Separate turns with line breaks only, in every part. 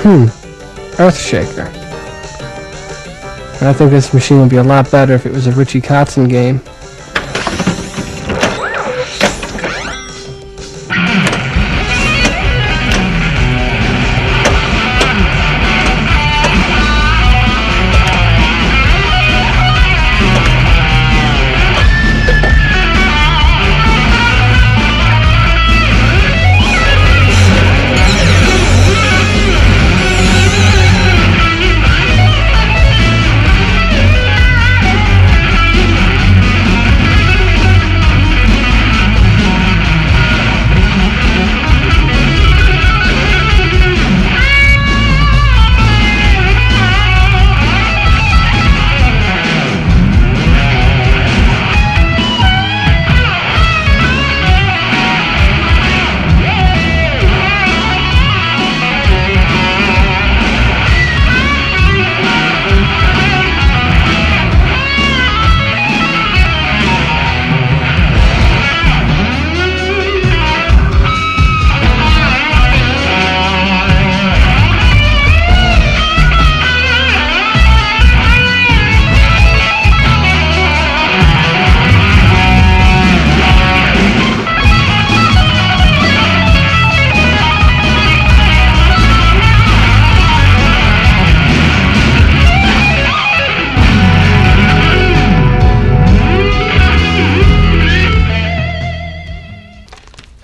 Earthshaker. And I think this machine would be a lot better if it was a Richie Kotzen game.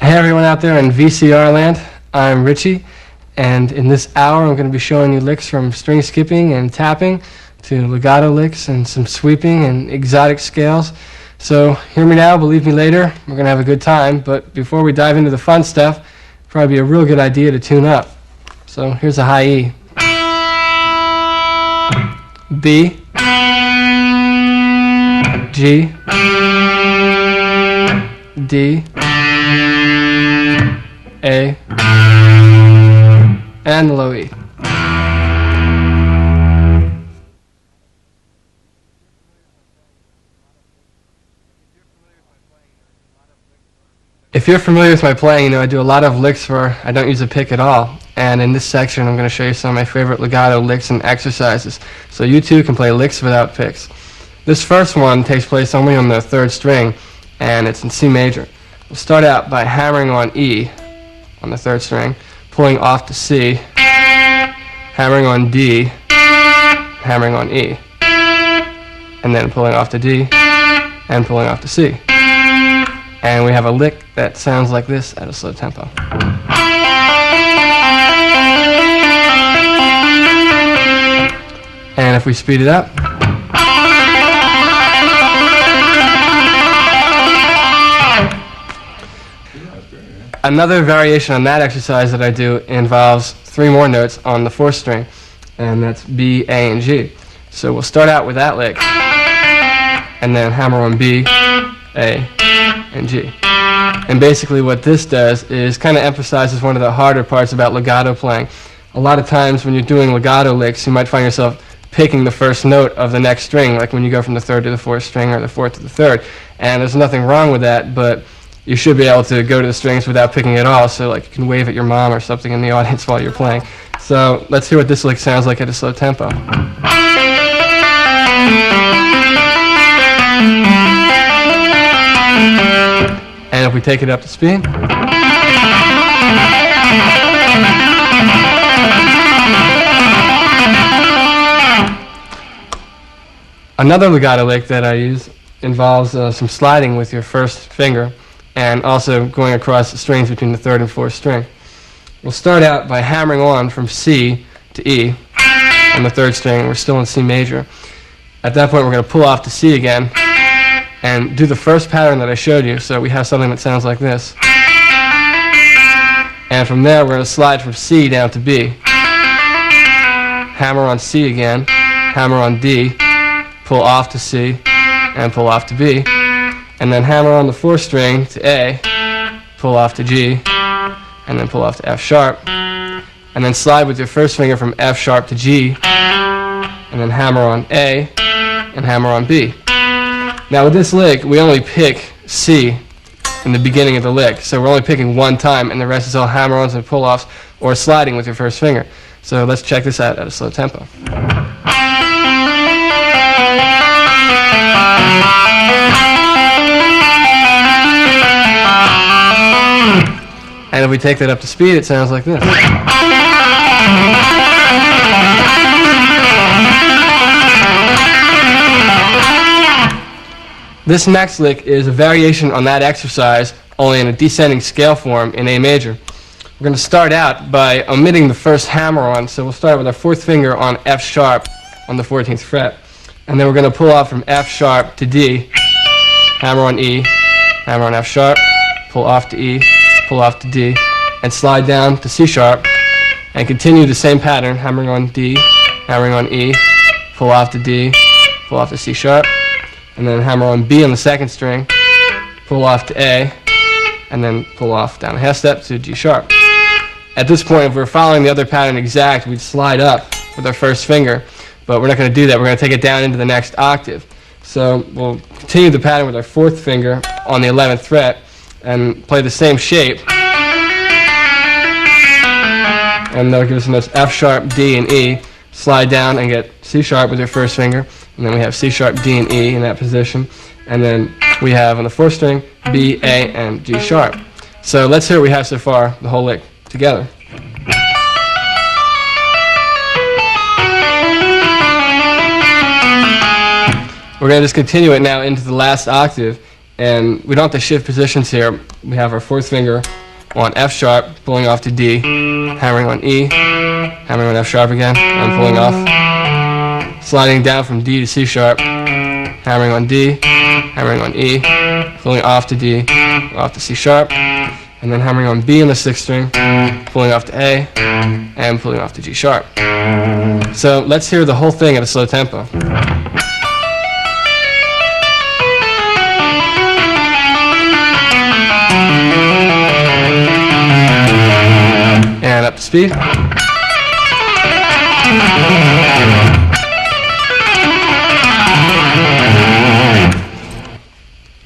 Hey everyone out there in VCR land, I'm Richie, and in this hour I'm going to be showing you licks from string skipping and tapping to legato licks and some sweeping and exotic scales. So hear me now, believe me later, we're going to have a good time, but before we dive into the fun stuff, it'd probably be a real good idea to tune up. So here's a high E. B, G, D, A, and the low E. If you're familiar with my playing, you know I do a lot of licks where I don't use a pick at all. And in this section, I'm going to show you some of my favorite legato licks and exercises. So you too can play licks without picks. This first one takes place only on the third string, and it's in C major. We'll start out by hammering on E on the third string, pulling off to C, hammering on D, hammering on E, and then pulling off to D, and pulling off to C. And we have a lick that sounds like this at a slow tempo. And if we speed it up, another variation on that exercise that I do involves 3 more notes on the 4th string, and that's B, A, and G. So we'll start out with that lick, and then hammer on B, A, and G. And basically what this does is kind of emphasizes one of the harder parts about legato playing. A lot of times when you're doing legato licks, you might find yourself picking the first note of the next string, like when you go from the 3rd to the 4th string or the 4th to the 3rd. And there's nothing wrong with that, but you should be able to go to the strings without picking at all, so like you can wave at your mom or something in the audience while you're playing. So let's hear what this lick sounds like at a slow tempo. And if we take it up to speed, another legato lick that I use involves some sliding with your first finger and also going across the strings between the 3rd and 4th string. We'll start out by hammering on from C to E on the 3rd string, and we're still in C major. At that point we're going to pull off to C again and do the first pattern that I showed you, so we have something that sounds like this. And from there we're going to slide from C down to B. Hammer on C again, hammer on D, pull off to C, and pull off to B. And then hammer on the 4th string to A, pull off to G, and then pull off to F sharp. And then slide with your first finger from F sharp to G, and then hammer on A, and hammer on B. Now with this lick, we only pick C in the beginning of the lick, so we're only picking one time, and the rest is all hammer-ons and pull-offs or sliding with your first finger. So let's check this out at a slow tempo. And if we take that up to speed, it sounds like this. This next lick is a variation on that exercise, only in a descending scale form in A major. We're going to start out by omitting the first hammer-on, so we'll start with our fourth finger on F sharp on the 14th fret. And then we're going to pull off from F sharp to D, hammer on E, hammer on F sharp, pull off to E, pull off to D, and slide down to C sharp, and continue the same pattern, hammering on D, hammering on E, pull off to D, pull off to C sharp, and then hammer on B on the second string, pull off to A, and then pull off down a half step to G sharp. At this point, if we're following the other pattern exact, we'd slide up with our first finger, but we're not going to do that. We're going to take it down into the next octave. So we'll continue the pattern with our fourth finger on the 11th fret and play the same shape. And that'll give us the notes F sharp, D, and E. Slide down and get C sharp with your first finger. And then we have C sharp, D, and E in that position. And then we have on the fourth string B, A, and G sharp. So let's hear what we have so far, the whole lick together. We're going to just continue it now into the last octave, and we don't have to shift positions here. We have our fourth finger on F sharp, pulling off to D, hammering on E, hammering on F sharp again, and pulling off. Sliding down from D to C sharp, hammering on D, hammering on E, pulling off to D, off to C sharp, and then hammering on B on the sixth string, pulling off to A, and pulling off to G sharp. So let's hear the whole thing at a slow tempo. And up to speed.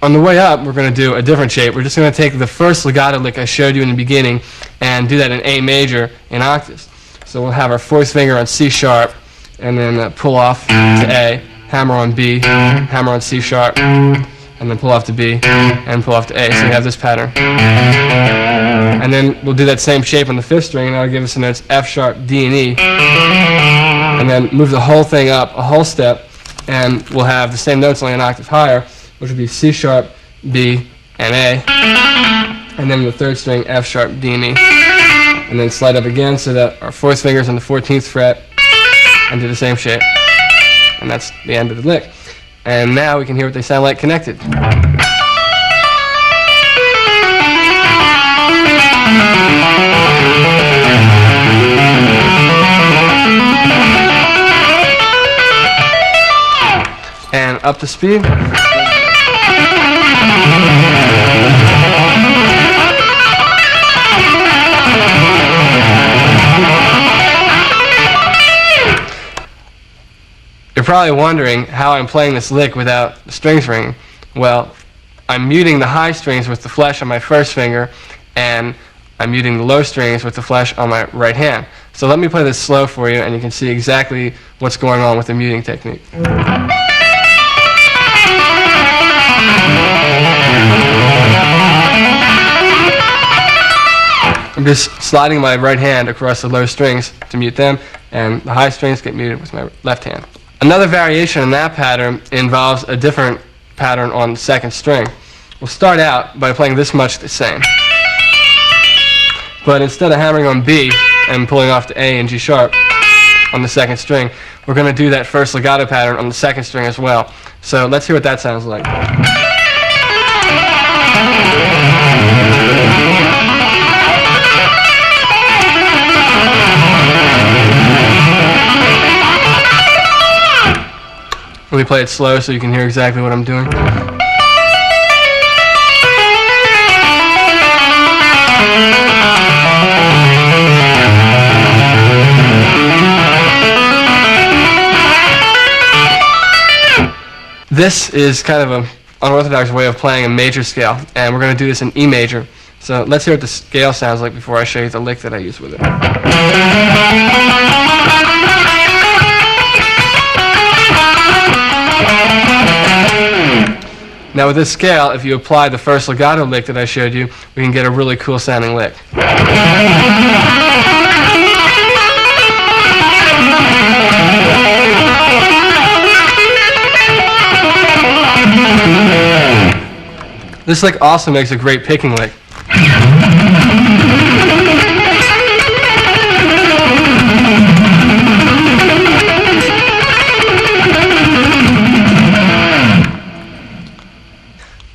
On the way up, we're going to do a different shape. We're just going to take the first legato lick I showed you in the beginning and do that in A major in octaves. So we'll have our fourth finger on C sharp and then pull off to A, hammer on B, hammer on C sharp, and then pull off to B and pull off to A. So we have this pattern. And then we'll do that same shape on the fifth string, and that'll give us the notes F sharp, D, and E. And then move the whole thing up a whole step, and we'll have the same notes only an octave higher, which would be C sharp, B, and A. And then the third string, F sharp, D, and E. And then slide up again so that our fourth finger's on the 14th fret, and do the same shape. And that's the end of the lick. And now we can hear what they sound like connected. And up to speed. You're probably wondering how I'm playing this lick without the strings ringing. Well, I'm muting the high strings with the flesh on my first finger, and I'm muting the low strings with the flesh on my right hand. So let me play this slow for you, and you can see exactly what's going on with the muting technique. I'm just sliding my right hand across the low strings to mute them, and the high strings get muted with my left hand. Another variation in that pattern involves a different pattern on the second string. We'll start out by playing this much the same. But instead of hammering on B and pulling off to A and G sharp on the second string, we're going to do that first legato pattern on the second string as well. So let's hear what that sounds like. Let me play it slow so you can hear exactly what I'm doing. This is kind of an unorthodox way of playing a major scale, and we're going to do this in E major. So let's hear what the scale sounds like before I show you the lick that I use with it. Now with this scale, if you apply the first legato lick that I showed you, we can get a really cool sounding lick. This lick also makes a great picking lick.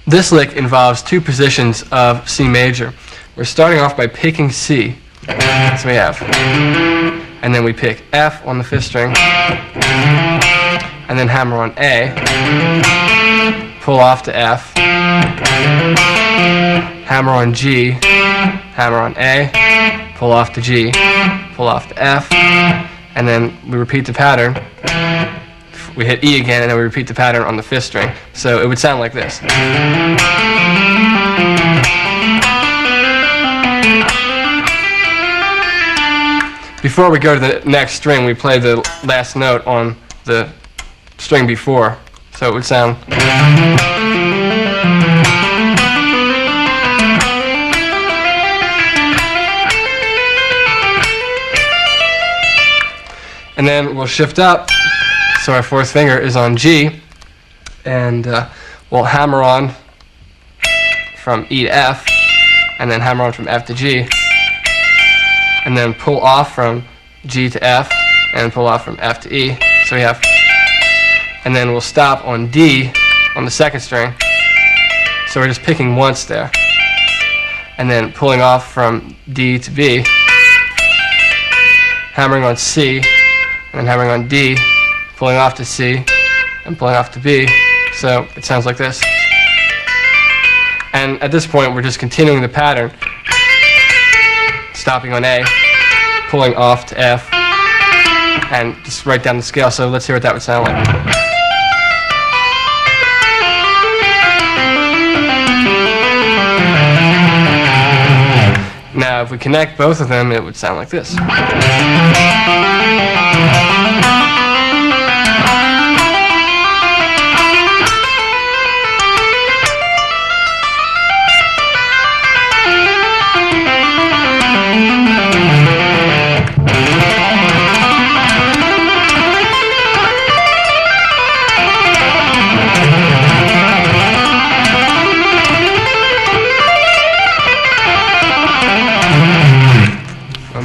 This lick involves two positions of C major. We're starting off by picking C. So we have, and then we pick F on the fifth string, and then hammer on A, pull off to F, hammer on G, hammer on A, pull off to G, pull off to F, and then we repeat the pattern. We hit E again, and then we repeat the pattern on the fifth string. So it would sound like this. Before we go to the next string, we play the last note on the string before. So it would sound. And then we'll shift up. So our fourth finger is on G, and we'll hammer on from E to F, and then hammer on from F to G, and then pull off from G to F, and pull off from F to E. So we have, and then we'll stop on D on the second string. So we're just picking once there, and then pulling off from D to B, hammering on C, and then hammering on D, pulling off to C, and pulling off to B. So it sounds like this. And at this point, we're just continuing the pattern, stopping on A, pulling off to F, and just right down the scale. So let's hear what that would sound like. Now, if we connect both of them, it would sound like this.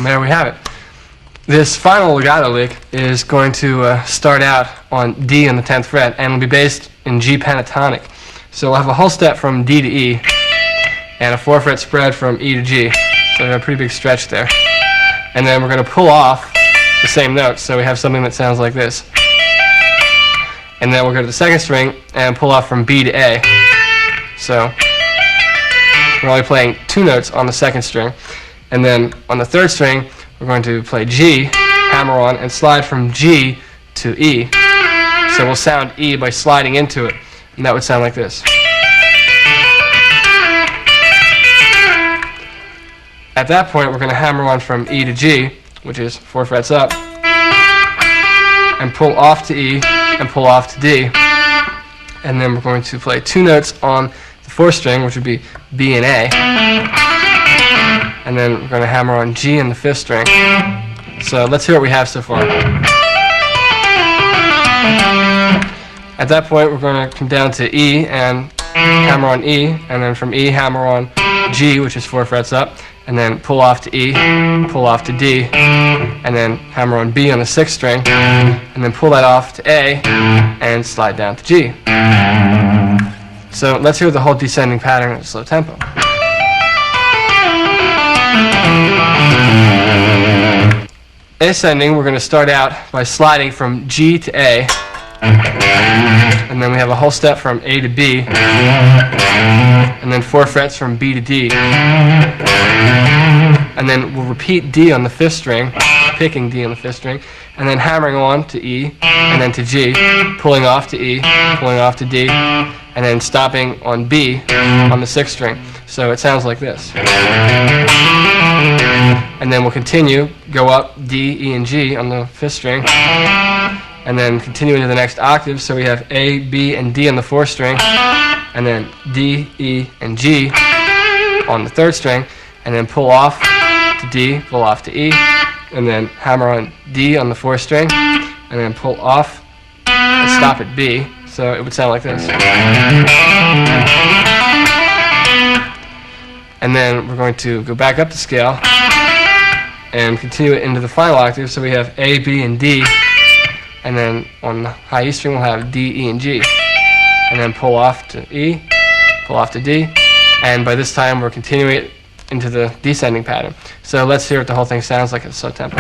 There we have it. This final legato lick is going to start out on D on the 10th fret, and will be based in G pentatonic. So we'll have a whole step from D to E, and a 4-fret spread from E to G. So we have a pretty big stretch there. And then we're going to pull off the same note, so we have something that sounds like this. And then we'll go to the second string and pull off from B to A. So we're only playing 2 notes on the second string. And then on the third string, we're going to play G, hammer on, and slide from G to E. So we'll sound E by sliding into it, and that would sound like this. At that point, we're going to hammer on from E to G, which is 4 frets up, and pull off to E, and pull off to D. And then we're going to play 2 notes on the 4th string, which would be B and A. And then we're going to hammer on G in the 5th string. So let's hear what we have so far. At that point, we're going to come down to E and hammer on E, and then from E, hammer on G, which is 4 frets up, and then pull off to E, pull off to D, and then hammer on B on the 6th string, and then pull that off to A, and slide down to G. So let's hear the whole descending pattern at a slow tempo. Ascending, we're going to start out by sliding from G to A, and then we have a whole step from A to B, and then 4 frets from B to D, and then we'll repeat D on the 5th string, picking D on the 5th string, and then hammering on to E, and then to G, pulling off to E, pulling off to D, and then stopping on B on the 6th string. So it sounds like this. and then we'll continue, go up D, E, and G on the 5th string, and then continue into the next octave. So we have A, B, and D on the 4th string, and then D, E, and G on the 3rd string, and then pull off to D, pull off to E, and then hammer on D on the 4th string, and then pull off and stop at B. So it would sound like this. And then we're going to go back up the scale and continue it into the final octave. So we have A, B, and D, and then on the high E string we'll have D, E, and G, and then pull off to E, pull off to D, and by this time we're continuing it into the descending pattern. So let's hear what the whole thing sounds like at slow tempo.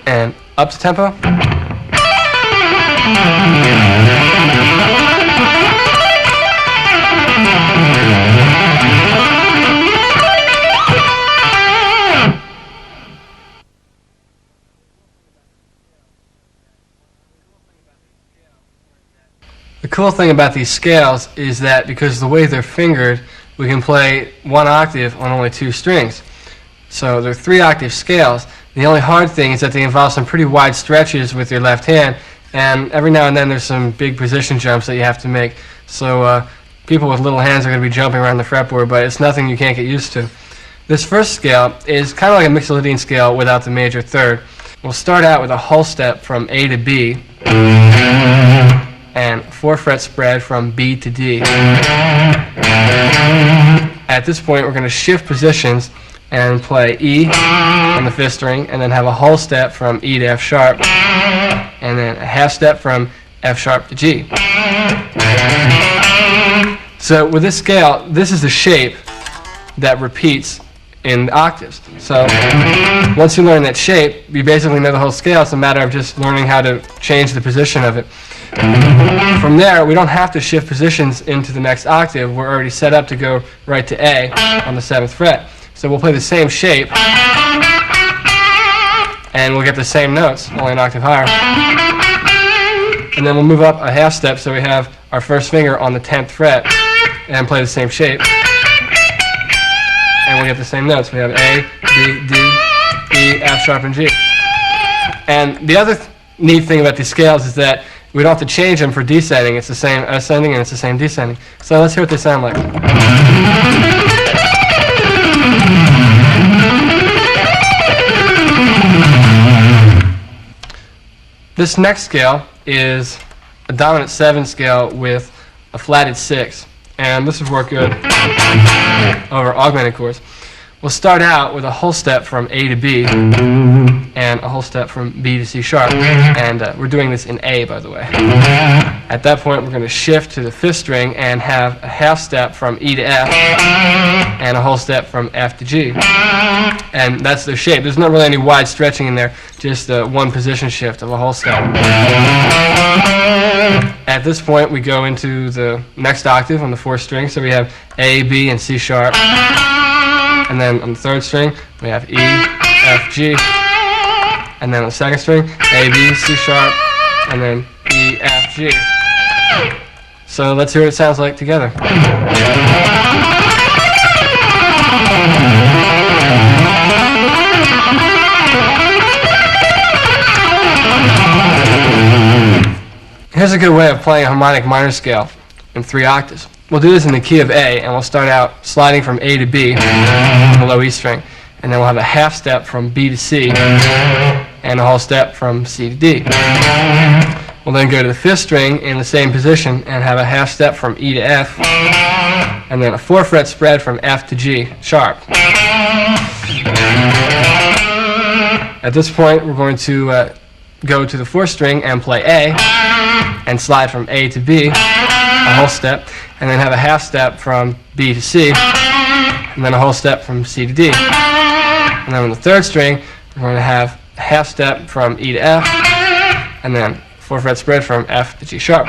And up to tempo. The cool thing about these scales is that because of the way they're fingered, we can play one octave on only 2 strings. So they're 3-octave scales. The only hard thing is that they involve some pretty wide stretches with your left hand, and every now and then there's some big position jumps that you have to make. So people with little hands are going to be jumping around the fretboard, but it's nothing you can't get used to. This first scale is kind of like a Mixolydian scale without the major third. We'll start out with a whole step from A to B, and 4-fret spread from B to D. At this point we're going to shift positions and play E on the 5th string, and then have a whole step from E to F sharp, and then a half step from F sharp to G. So with this scale, this is the shape that repeats in octaves. So once you learn that shape, you basically know the whole scale. It's a matter of just learning how to change the position of it. From there, we don't have to shift positions into the next octave. We're already set up to go right to A on the 7th fret. So we'll play the same shape, and we'll get the same notes, only an octave higher. And then we'll move up a half step, so we have our first finger on the 10th fret, and play the same shape. And we'll get the same notes. We have A, B, D, E, F sharp, and G. And the other neat thing about these scales is that we don't have to change them for descending. It's the same ascending and it's the same descending. So let's hear what they sound like. This next scale is a dominant 7 scale with a flatted 6, and this would work good over augmented chords. We'll start out with a whole step from A to B and a whole step from B to C sharp, and we're doing this in A, by the way. At that point we're going to shift to the 5th string and have a half step from E to F and a whole step from F to G, and that's the shape. There's not really any wide stretching in there, just one position shift of a whole step. At this point we go into the next octave on the 4th string, so we have A, B, and C sharp. And then on the 3rd string, we have E, F, G. And then on the 2nd string, A, B, C sharp, and then E, F, G. So let's hear what it sounds like together. Here's a good way of playing a harmonic minor scale in 3 octaves. We'll do this in the key of A, and we'll start out sliding from A to B on the low E string, and then we'll have a half step from B to C and a whole step from C to D. We'll then go to the 5th string in the same position and have a half step from E to F, and then a 4-fret spread from F to G sharp. At this point we're going to go to the 4th string and play A and slide from A to B, a whole step, and then have a half step from B to C, and then a whole step from C to D. And then on the 3rd string, we're going to have a half step from E to F, and then 4-fret spread from F to G sharp.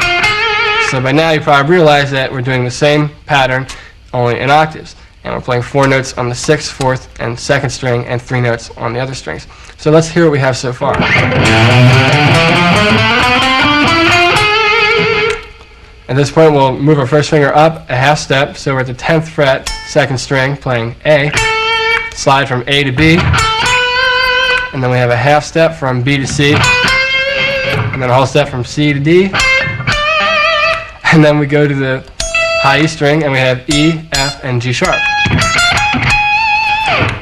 So by now you probably realize that we're doing the same pattern, only in octaves. and we're playing 4 notes on the 6th, 4th, and 2nd string, and 3 notes on the other strings. So let's hear what we have so far. At this point, we'll move our first finger up a half step, so we're at the 10th fret, 2nd string, playing A, slide from A to B, and then we have a half step from B to C, and then a whole step from C to D, and then we go to the high E string, and we have E, F, and G sharp.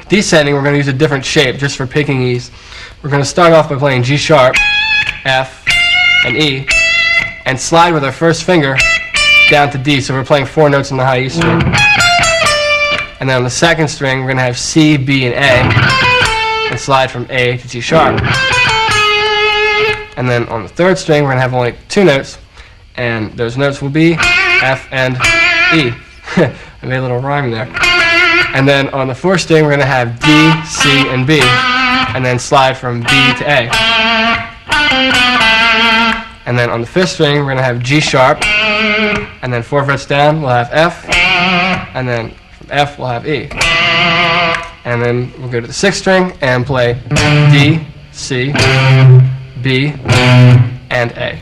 Descending, we're going to use a different shape just for picking E's. We're going to start off by playing G sharp, F, and E, and slide with our first finger down to D, so we're playing 4 notes on the high E string. And then on the 2nd string, we're going to have C, B, and A, and slide from A to G sharp. And then on the 3rd string, we're going to have only 2 notes, and those notes will be F and E. I made a little rhyme there. And then on the 4th string, we're going to have D, C, and B, and then slide from B to A. And then on the 5th string, we're going to have G sharp, and then 4 frets down, we'll have F, and then from F, we'll have E. And then we'll go to the 6th string and play D, C, B, and A.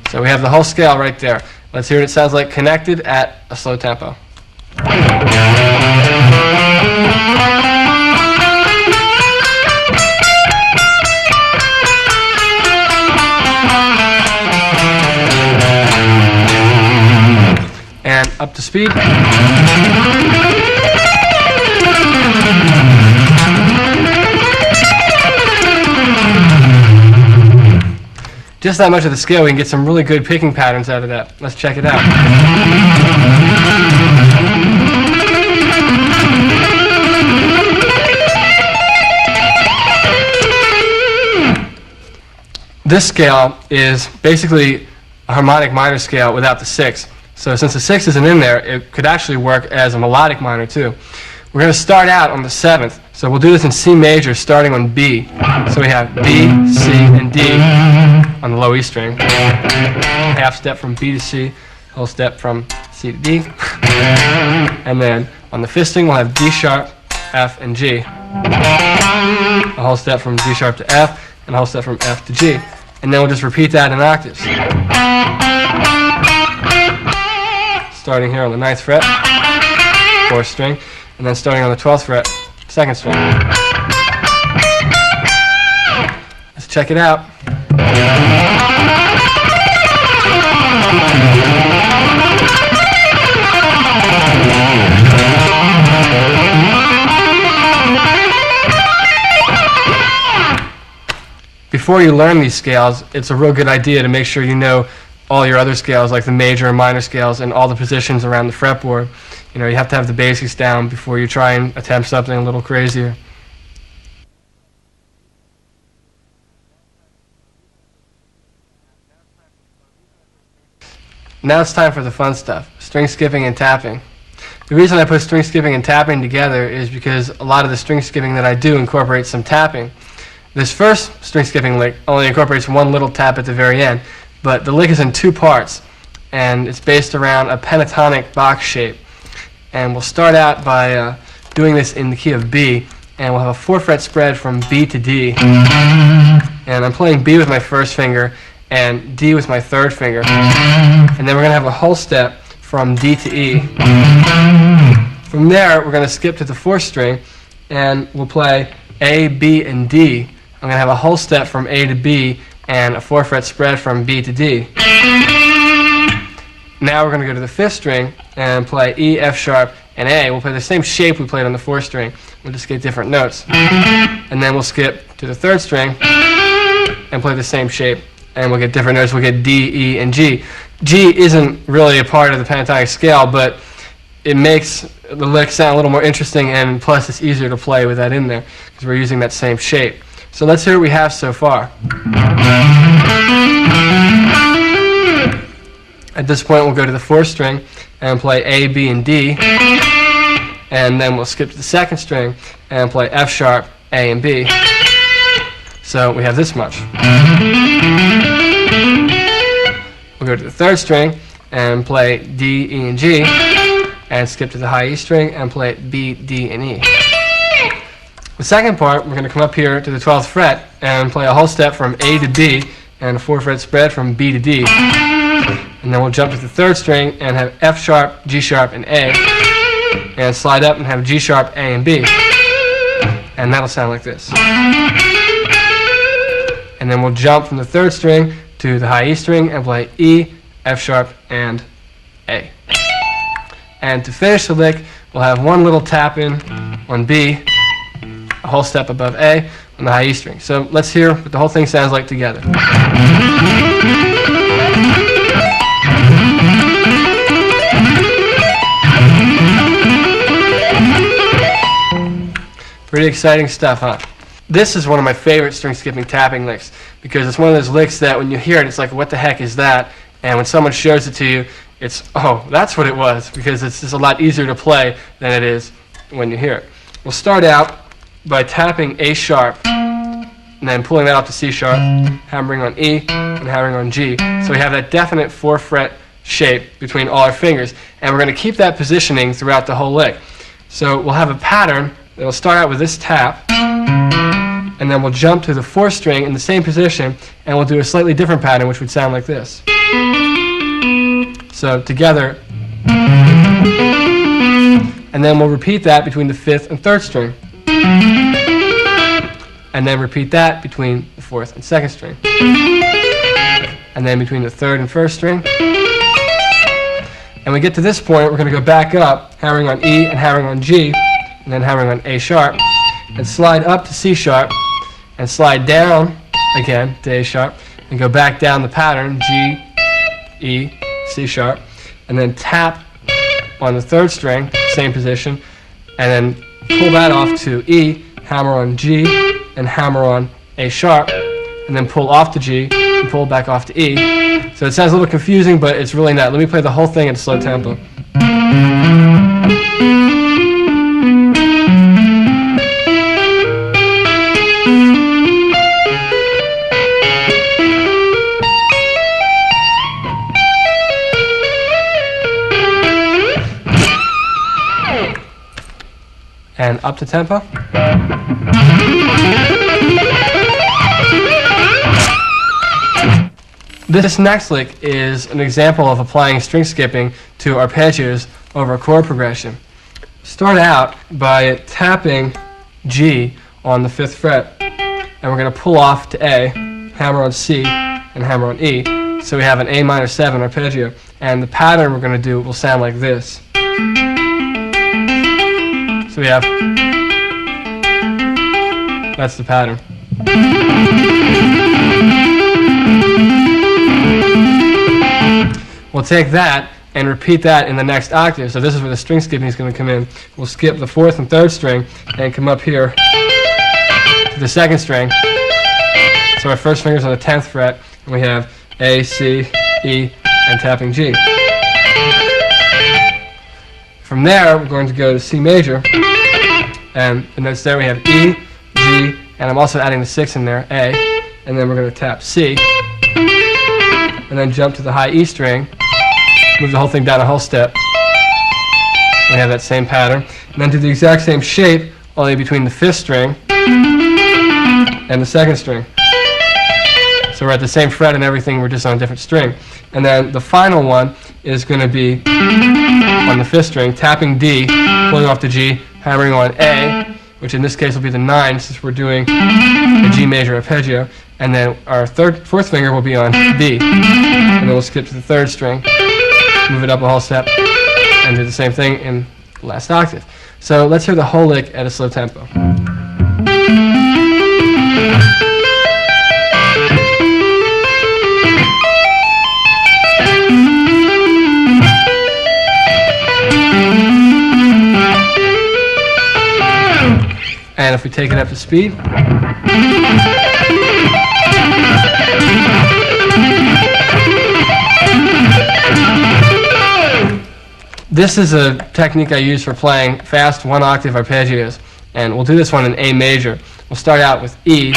So we have the whole scale right there. Let's hear what it sounds like connected at a slow tempo. And up to speed. Just that much of the scale, we can get some really good picking patterns out of that. Let's check it out. This scale is basically a harmonic minor scale without the 6. So since the 6 isn't in there, it could actually work as a melodic minor too. We're going to start out on the 7th. So we'll do this in C major starting on B. So we have B, C, and D on the low E string. Half step from B to C, whole step from C to D. And then on the 5th string we'll have D sharp, F, and G. A whole step from G sharp to F, and a whole step from F to G. And then we'll just repeat that in octaves. Starting here on the 9th fret, 4th string, and then starting on the 12th fret, 2nd string. Let's check it out. Before you learn these scales, it's a real good idea to make sure you know all your other scales, like the major and minor scales, and all the positions around the fretboard. You know, you have to have the basics down before you try and attempt something a little crazier. Now it's time for the fun stuff, string skipping and tapping. The reason I put string skipping and tapping together is because a lot of the string skipping that I do incorporates some tapping. This first string skipping lick only incorporates one little tap at the very end, but the lick is in 2 parts, and it's based around a pentatonic box shape. And we'll start out by doing this in the key of B, and we'll have a 4-fret spread from B to D. And I'm playing B with my first finger and D with my 3rd finger. And then we're going to have a whole step from D to E. From there, we're going to skip to the 4th string, and we'll play A, B, and D. I'm going to have a whole step from A to B and a 4-fret spread from B to D. Now we're going to go to the 5th string and play E, F sharp, and A. We'll play the same shape we played on the 4th string. We'll just get different notes. And then we'll skip to the 3rd string and play the same shape. And we'll get different notes. We'll get D, E, and G. G isn't really a part of the pentatonic scale, but it makes the lick sound a little more interesting, and plus it's easier to play with that in there because we're using that same shape. So let's hear what we have so far. At this point, we'll go to the 4th string and play A, B, and D. And then we'll skip to the 2nd string and play F sharp, A, and B. So we have this much. We'll go to the 3rd string and play D, E, and G. and skip to the high E string and play B, D, and E. The second part, we're going to come up here to the 12th fret and play a whole step from A to D and a 4-fret spread from B to D. And then we'll jump to the 3rd string and have F sharp, G sharp, and A, and slide up and have G sharp, A, and B. And that'll sound like this. And then we'll jump from the 3rd string to the high E string and play E, F sharp, and A. And to finish the lick, we'll have one little tap in on B, a whole step above A on the high E string. So let's hear what the whole thing sounds like together. Pretty exciting stuff, huh? This is one of my favorite string skipping tapping licks because it's one of those licks that when you hear it, it's like, what the heck is that? And when someone shows it to you, it's, oh, that's what it was, because it's just a lot easier to play than it is when you hear it. We'll start out by tapping A sharp and then pulling that up to C sharp, hammering on E and hammering on G. So we have that definite 4-fret shape between all our fingers, and we're going to keep that positioning throughout the whole lick. So we'll have a pattern that'll start out with this tap, and then we'll jump to the 4th string in the same position, and we'll do a slightly different pattern, which would sound like this. So together, and then we'll repeat that between the 5th and 3rd string, and then repeat that between the 4th and 2nd string, and then between the 3rd and 1st string. And we get to this point, we're going to go back up, hammering on E and hammering on G, and then hammering on A sharp, and slide up to C sharp, and slide down again to A sharp, and go back down the pattern, G, E, C sharp, and then tap on the 3rd string, same position, and then pull that off to E, hammer on G, and hammer on A sharp, and then pull off to G, and pull back off to E. So it sounds a little confusing, but it's really not. Let me play the whole thing at a slow tempo. And up to tempo. This next lick is an example of applying string skipping to arpeggios over a chord progression. Start out by tapping G on the 5th fret, and we're going to pull off to A, hammer on C, and hammer on E. So we have an A minor 7 arpeggio, and the pattern we're going to do will sound like this. So we have, that's the pattern. We'll take that and repeat that in the next octave. So this is where the string skipping is going to come in. We'll skip the 4th and 3rd string and come up here to the 2nd string. So our first finger's on the 10th fret, and we have A, C, E, and tapping G. From there, we're going to go to C major, and the notes there we have E, G, and I'm also adding the 6th in there, A, and then we're going to tap C, and then jump to the high E string, move the whole thing down a whole step. We have that same pattern, and then do the exact same shape, only between the 5th string and the 2nd string. So we're at the same fret and everything, we're just on a different string. And then the final one is going to be on the 5th string, tapping D, pulling off to G, hammering on A, which in this case will be the 9 since we're doing a G major arpeggio, and then our 4th finger will be on B, and then we'll skip to the 3rd string, move it up a whole step, and do the same thing in the last octave. So let's hear the whole lick at a slow tempo. And if we take it up to speed, this is a technique I use for playing fast 1-octave arpeggios, and we'll do this one in A major. We'll start out with E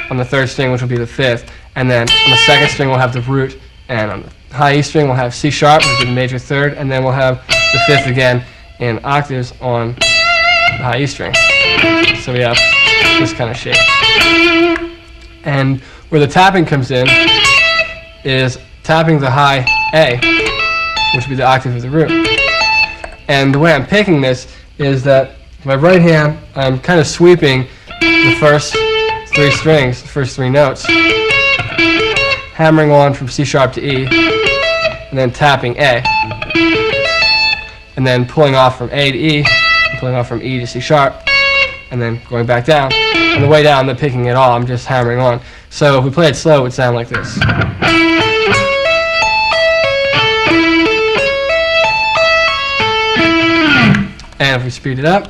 on the 3rd string, which will be the 5th, and then on the 2nd string we'll have the root, and on the high E string we'll have C sharp, which will be the major 3rd, and then we'll have the 5th again, in octaves on the high E string. So we have this kind of shape. And where the tapping comes in is tapping the high A, which would be the octave of the root. And the way I'm picking this is that with my right hand, I'm kind of sweeping the first three strings, the first three notes, hammering on from C sharp to E, and then tapping A, and then pulling off from A to E, and pulling off from E to C sharp, and then going back down. On the way down, I'm not picking it all, I'm just hammering on. So if we play it slow, it would sound like this. And if we speed it up,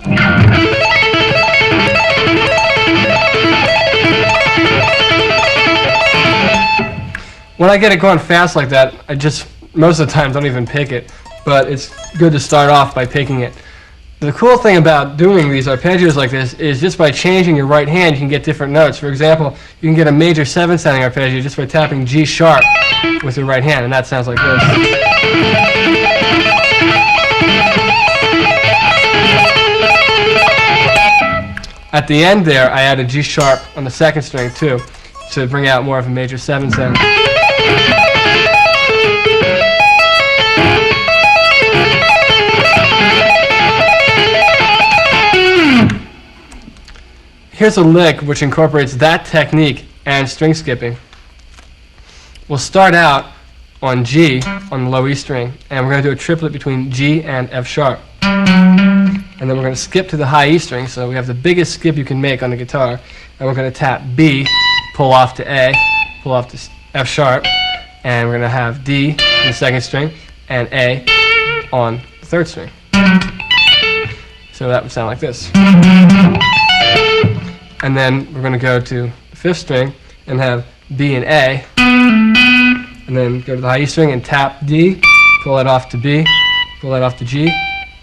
when I get it going fast like that, I just, most of the time, don't even pick it, but it's good to start off by picking it. The cool thing about doing these arpeggios like this is just by changing your right hand, you can get different notes. For example, you can get a major 7 sounding arpeggio just by tapping G sharp with your right hand, and that sounds like this. At the end there, I added G sharp on the second string too, to bring out more of a major 7 sound. Here's a lick which incorporates that technique and string skipping. We'll start out on G on the low E string, and we're going to do a triplet between G and F sharp. And then we're going to skip to the high E string, so we have the biggest skip you can make on the guitar. And we're going to tap B, pull off to A, pull off to F sharp, and we're going to have D on the second string and A on the third string. So that would sound like this. And then we're going to go to the fifth string and have B and A, and then go to the high E string and tap D, pull that off to B, pull that off to G,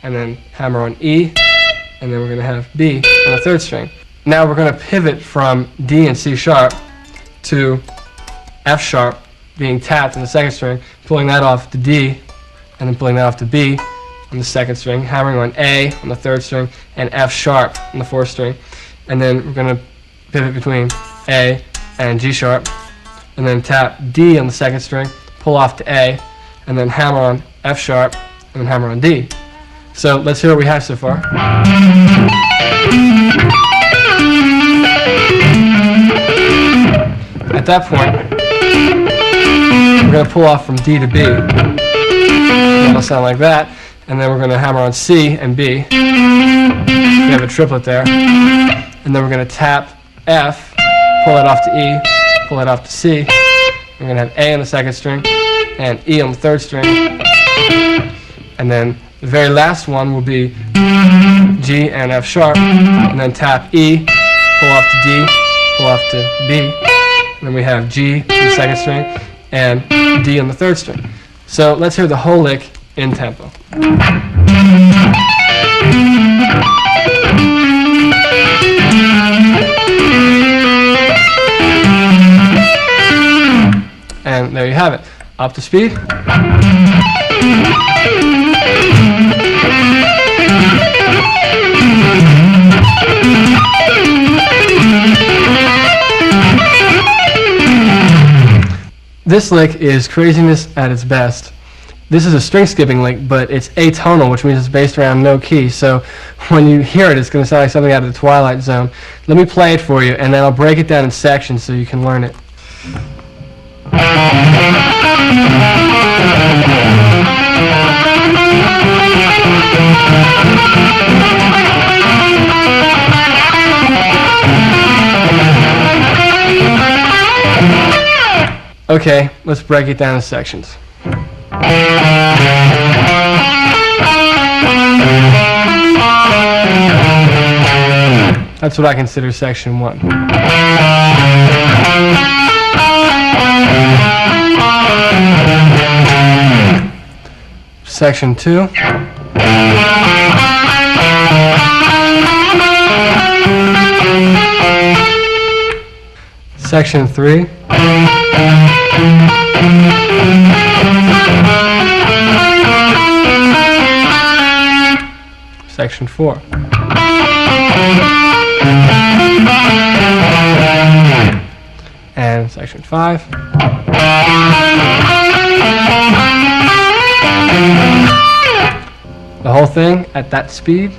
and then hammer on E, and then we're going to have B on the third string. Now we're going to pivot from D and C sharp to F sharp, being tapped on the second string, pulling that off to D, and then pulling that off to B on the second string, hammering on A on the third string, and F sharp on the fourth string. And then we're going to pivot between A and G sharp, and then tap D on the second string, pull off to A, and then hammer on F sharp, and then hammer on D. So let's hear what we have so far. At that point, we're going to pull off from D to B. It'll sound like that. And then we're going to hammer on C and B. We have a triplet there. And then we're going to tap F, pull it off to E, pull it off to C. We're going to have A on the second string and E on the third string. And then the very last one will be G and F sharp, and then tap E, pull off to D, pull off to B, and then we have G on the second string and D on the third string. So let's hear the whole lick in tempo. And there you have it. Up to speed. This lick is craziness at its best. This is a string skipping lick, but it's atonal, which means it's based around no key. So when you hear it, it's going to sound like something out of the Twilight Zone. Let me play it for you, and then I'll break it down in sections so you can learn it. Okay, let's break it down in sections. That's what I consider section 1. Section 2. Section 3. section 4. And section 5. The whole thing at that speed.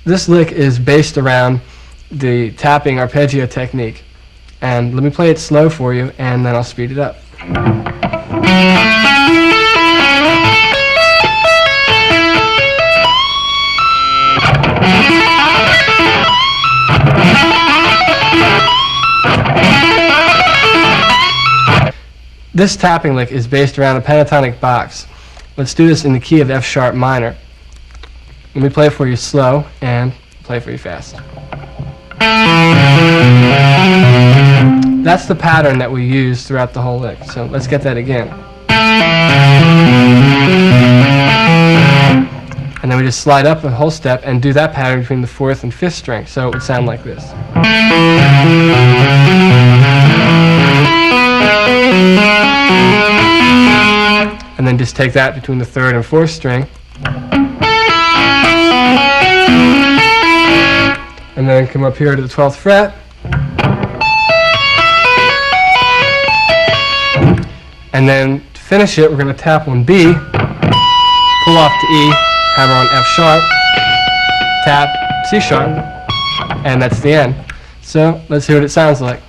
This lick is based around the tapping arpeggio technique. And let me play it slow for you, and then I'll speed it up. This tapping lick is based around a pentatonic box. Let's do this in the key of F sharp minor. Let me play it for you slow and play it for you fast. That's the pattern that we use throughout the whole lick. So let's get that again. And then we just slide up a whole step and do that pattern between the 4th and 5th string. So it would sound like this. And then just take that between the 3rd and 4th string. And then come up here to the 12th fret. And then to finish it, we're going to tap on B, pull off to E, hammer on F sharp, tap C sharp, and that's the end. So let's hear what it sounds like.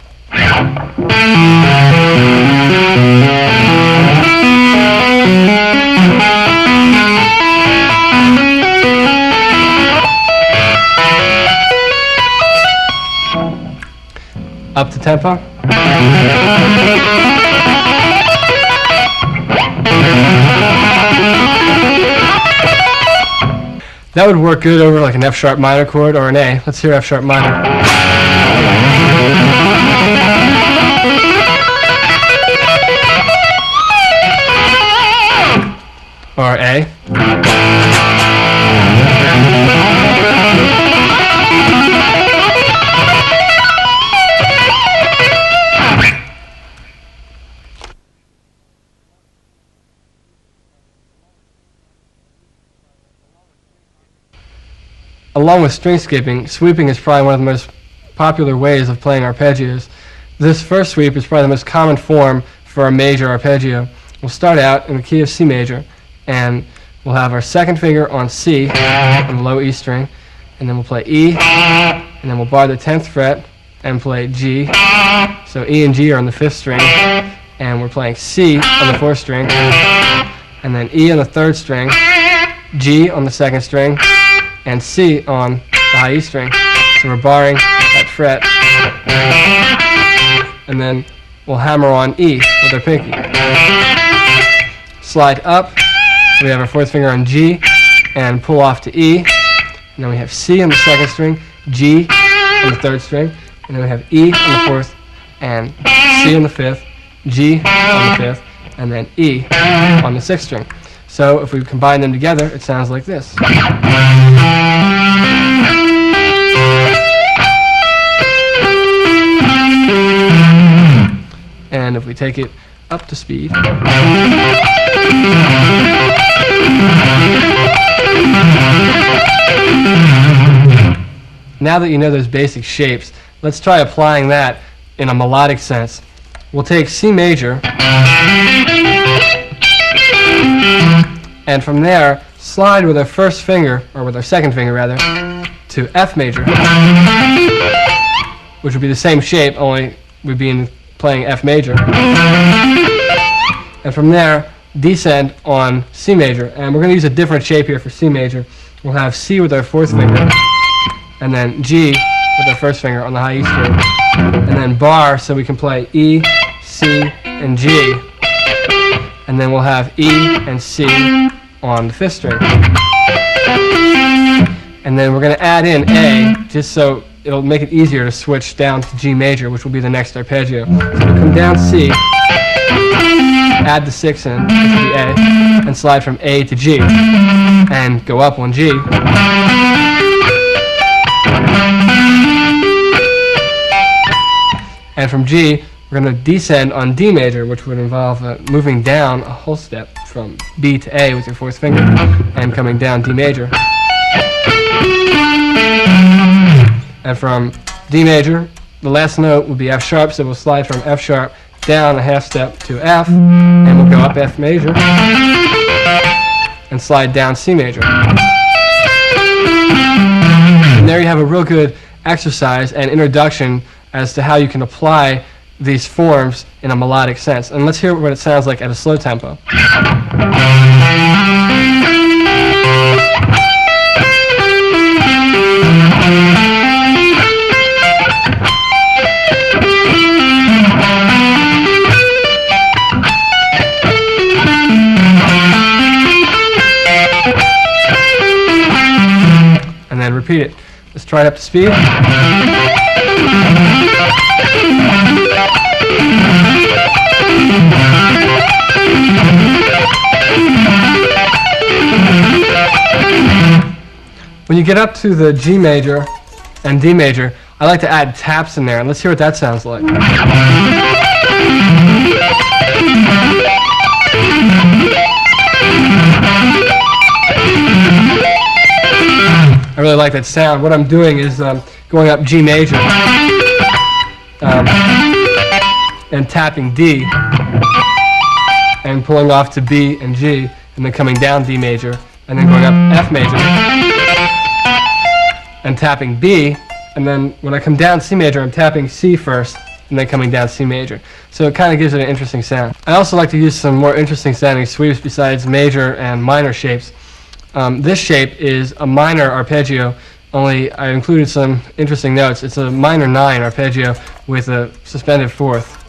Up the tempo. That would work good over like an F sharp minor chord or an A. Let's hear F sharp minor. Or A. Along with string skipping, sweeping is probably one of the most popular ways of playing arpeggios. This first sweep is probably the most common form for a major arpeggio. We'll start out in the key of C major, and we'll have our second finger on C on the low E string, and then we'll play E, and then we'll bar the 10th fret and play G. So E and G are on the 5th string, and we're playing C on the 4th string, and then E on the 3rd string, G on the 2nd string, and C on the high E string. So we're barring that fret. And then we'll hammer on E with our pinky. Slide up, so we have our 4th finger on G, and pull off to E. And then we have C on the 2nd string, G on the 3rd string, and then we have E on the 4th, and C on the 5th, G on the 5th, and then E on the 6th string. So if we combine them together, it sounds like this. And if we take it up to speed, now that you know those basic shapes, let's try applying that in a melodic sense. We'll take C major, and from there, slide with our first finger, or with our second finger rather, to F major, which would be the same shape, only we'd be playing F major. And from there, descend on C major. And we're going to use a different shape here for C major. We'll have C with our 4th finger, and then G with our 1st finger on the high E string, and then bar so we can play E, C, and G. And then we'll have E and C on the 5th string. And then we're going to add in A, just so it'll make it easier to switch down to G major, which will be the next arpeggio. So we'll come down C, add the 6 in, which will be A, and slide from A to G, and go up on G. And from G, we're going to descend on D major, which would involve moving down a whole step from B to A with your 4th finger, and coming down D major. And from D major, the last note will be F sharp, so we'll slide from F sharp down a half step to F, and we'll go up F major, and slide down C major. And there you have a real good exercise and introduction as to how you can apply these forms in a melodic sense. And let's hear what it sounds like at a slow tempo. And then repeat it. Let's try it up to speed. When you get up to the G major and D major, I like to add taps in there, and let's hear what that sounds like. I really like that sound. What I'm doing is going up G major and tapping D and pulling off to B and G, and then coming down D major and then going up F major and tapping B, and then when I come down C major, I'm tapping C first and then coming down C major. So it kind of gives it an interesting sound. I also like to use some more interesting sounding sweeps besides major and minor shapes. This shape is a minor arpeggio, only I included some interesting notes. It's a minor 9 arpeggio with a suspended 4th.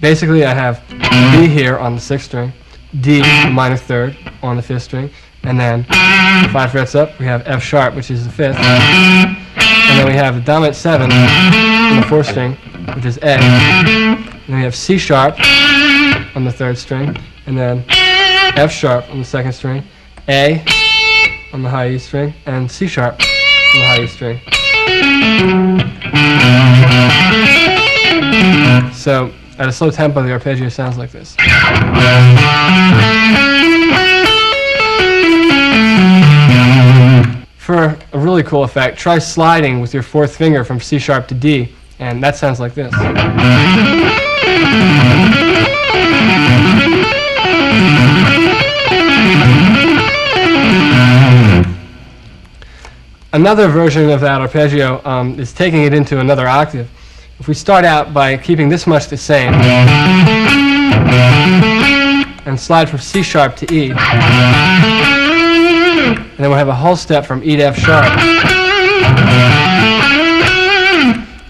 Basically, I have B here on the 6th string, D, the minor 3rd, on the 5th string, and then 5 frets up, we have F sharp, which is the 5th, and then we have the dominant 7 on the 4th string, which is A, and then we have C sharp on the 3rd string, and then F sharp on the 2nd string, A on the high E string, and C sharp on the high E string. So, at a slow tempo, the arpeggio sounds like this. For a really cool effect, try sliding with your 4th finger from C sharp to D, and that sounds like this. Another version of that arpeggio is taking it into another octave. If we start out by keeping this much the same and slide from C sharp to E, and then we'll have a whole step from E to F sharp,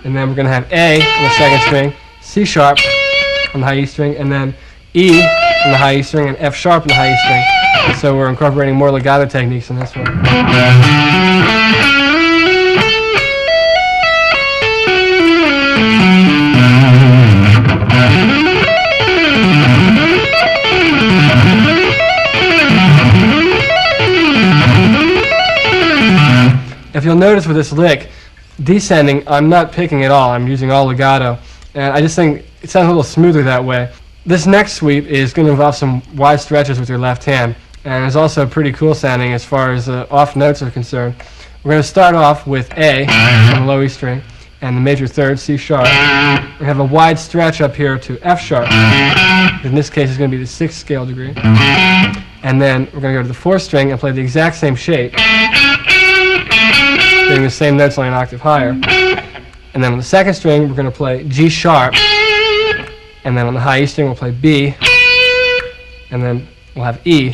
and then we're going to have A on the 2nd string, C sharp on the high E string, and then E on the high E string and F sharp on the high E string. So we're incorporating more legato techniques in this one. If you'll notice with this lick, descending, I'm not picking at all. I'm using all legato. And I just think it sounds a little smoother that way. This next sweep is going to involve some wide stretches with your left hand. And it's also pretty cool sounding as far as off notes are concerned. We're going to start off with A on the low E string and the major 3rd, C sharp. We have a wide stretch up here to F sharp. In this case, it's going to be the 6th scale degree. And then we're going to go to the 4th string and play the exact same shape, getting the same notes only an octave higher. And then on the 2nd string, we're going to play G sharp. And then on the high E string, we'll play B. And then we'll have E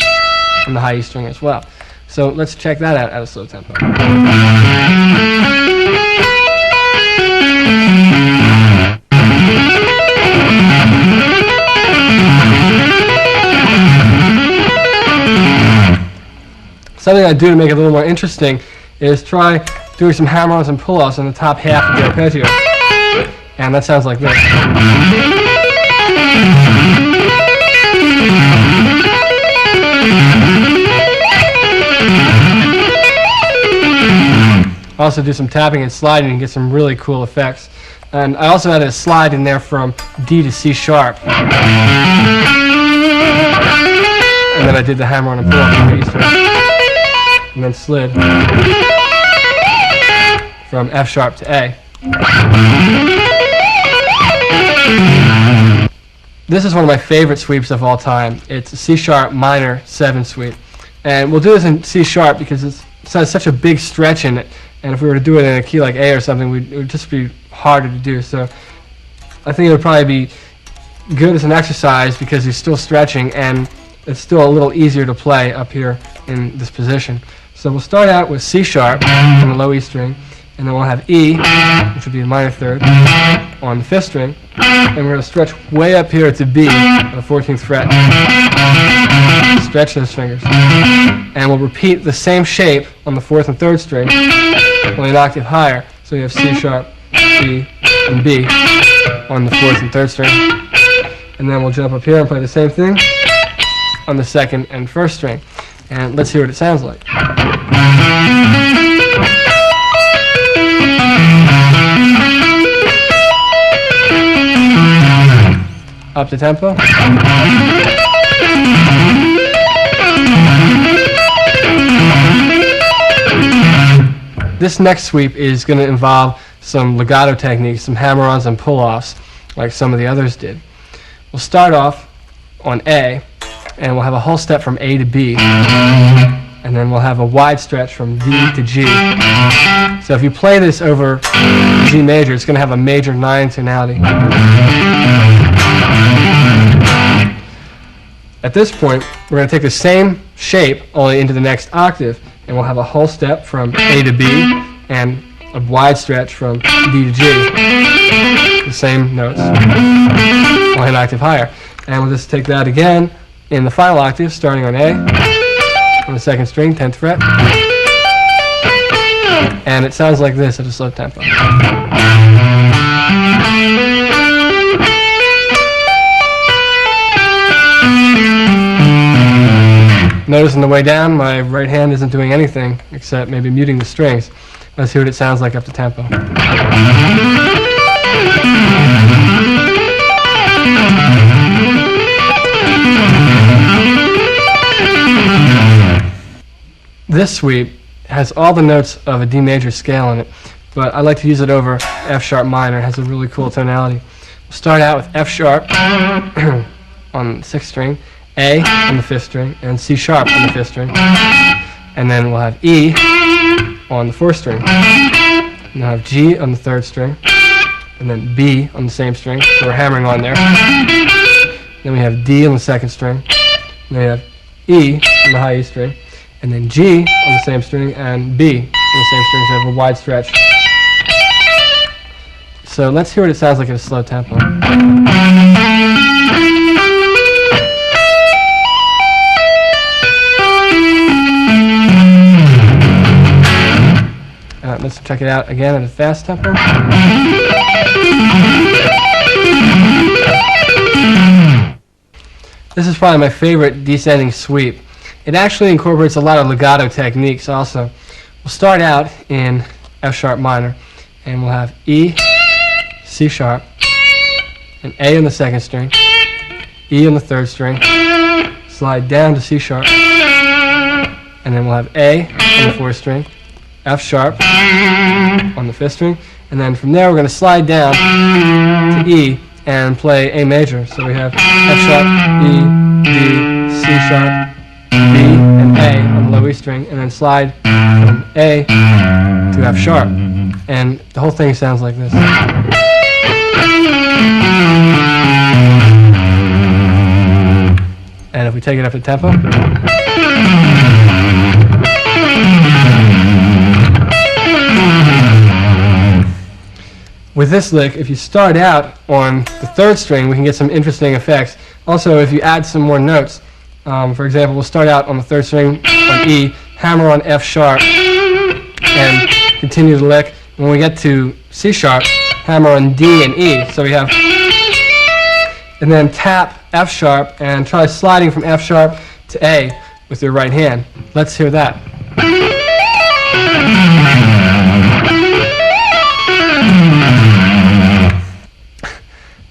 on the high E string as well. So let's check that out at a slow tempo. Something I do to make it a little more interesting is try doing some hammer-ons and pull-offs on the top half of the arpeggio. And that sounds like this. Also do some tapping and sliding and get some really cool effects. And I also added a slide in there from D to C sharp. And then I did the hammer on and pull off the E string. And then slid from F sharp to A. This is one of my favorite sweeps of all time. It's a C sharp minor 7 sweep. And we'll do this in C sharp because it has such a big stretch in it. And if we were to do it in a key like A or something, it would just be harder to do. So I think it would probably be good as an exercise because you're still stretching and it's still a little easier to play up here in this position. So we'll start out with C sharp on the low E string, and then we'll have E, which would be the minor third, on the 5th string, and we're going to stretch way up here to B on the 14th fret. Stretch those fingers. And we'll repeat the same shape on the 4th and 3rd string, only an octave higher. So you have C sharp, E, and B on the 4th and 3rd string. And then we'll jump up here and play the same thing on the 2nd and 1st string. And let's hear what it sounds like. Up the tempo. This next sweep is going to involve some legato techniques, some hammer-ons and pull-offs, like some of the others did. We'll start off on A, and we'll have a whole step from A to B, and then we'll have a wide stretch from D to G. So if you play this over G major, it's going to have a major 9 tonality. At this point, we're going to take the same shape only into the next octave, and we'll have a whole step from A to B and a wide stretch from D to G. The same notes, only an octave higher. And we'll just take that again in the final octave, starting on A, on the 2nd string, 10th fret. And it sounds like this at a slow tempo. Notice on the way down, my right hand isn't doing anything except maybe muting the strings. Let's hear what it sounds like up the tempo. This sweep has all the notes of a D major scale in it, but I like to use it over F sharp minor. It has a really cool tonality. We'll start out with F sharp on the 6th string, A on the 5th string, and C sharp on the 5th string. And then we'll have E on the 4th string. And we'll have G on the 3rd string, and then B on the same string, so we're hammering on there. Then we have D on the 2nd string, and then we have E on the high E string, and then G on the same string, and B on the same string, so we have a wide stretch. So let's hear what it sounds like at a slow tempo. Let's check it out again at a fast tempo. This is probably my favorite descending sweep. It actually incorporates a lot of legato techniques also. We'll start out in F sharp minor, and we'll have E, C sharp, and A on the 2nd string, E on the 3rd string, slide down to C sharp, and then we'll have A on the 4th string, F sharp on the 5th string, and then from there we're going to slide down to E and play A major. So we have F sharp, E, D, C sharp, B, and A on the low E string, and then slide from A to F sharp. And the whole thing sounds like this. And if we take it up to tempo. With this lick, if you start out on the 3rd string, we can get some interesting effects. Also, if you add some more notes, for example, we'll start out on the 3rd string on E, hammer on F sharp, and continue the lick. When we get to C sharp, hammer on D and E. So we have, and then tap F sharp and try sliding from F sharp to A with your right hand. Let's hear that.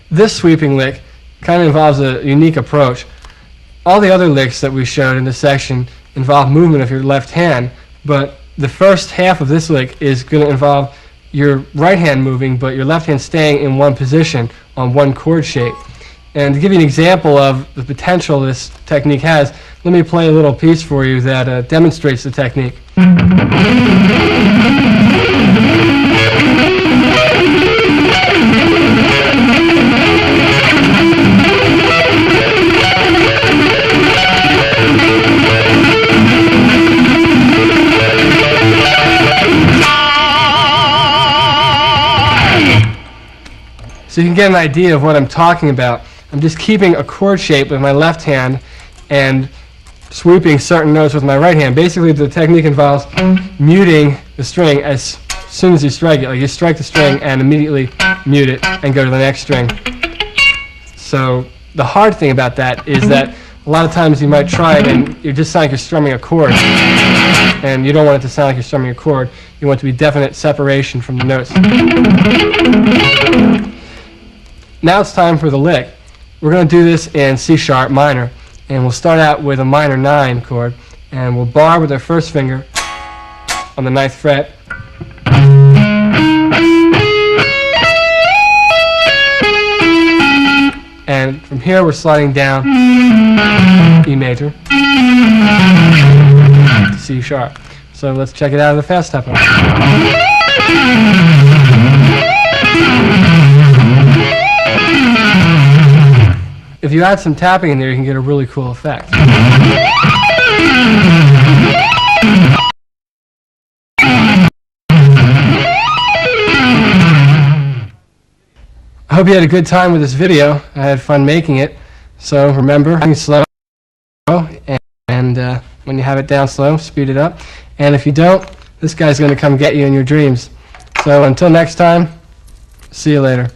This sweeping lick kind of involves a unique approach. All the other licks that we showed in this section involve movement of your left hand, but the first half of this lick is going to involve your right hand moving, but your left hand staying in one position on one chord shape. And to give you an example of the potential this technique has, let me play a little piece for you that demonstrates the technique. So you can get an idea of what I'm talking about. I'm just keeping a chord shape with my left hand and sweeping certain notes with my right hand. Basically, the technique involves muting the string as soon as you strike it. Like you strike the string and immediately mute it and go to the next string. So the hard thing about that is that a lot of times you might try it and you just sound like you're strumming a chord. And you don't want it to sound like you're strumming a chord. You want it to be definite separation from the notes. Now it's time for the lick. We're going to do this in C sharp minor, and we'll start out with a minor 9 chord, and we'll bar with our first finger on the 9th fret, and from here we're sliding down E major to C sharp. So let's check it out of the fast tempo. If you add some tapping in there, you can get a really cool effect. I hope you had a good time with this video. I had fun making it. So remember, slow, and when you have it down slow, speed it up. And if you don't, this guy's going to come get you in your dreams. So until next time, see you later.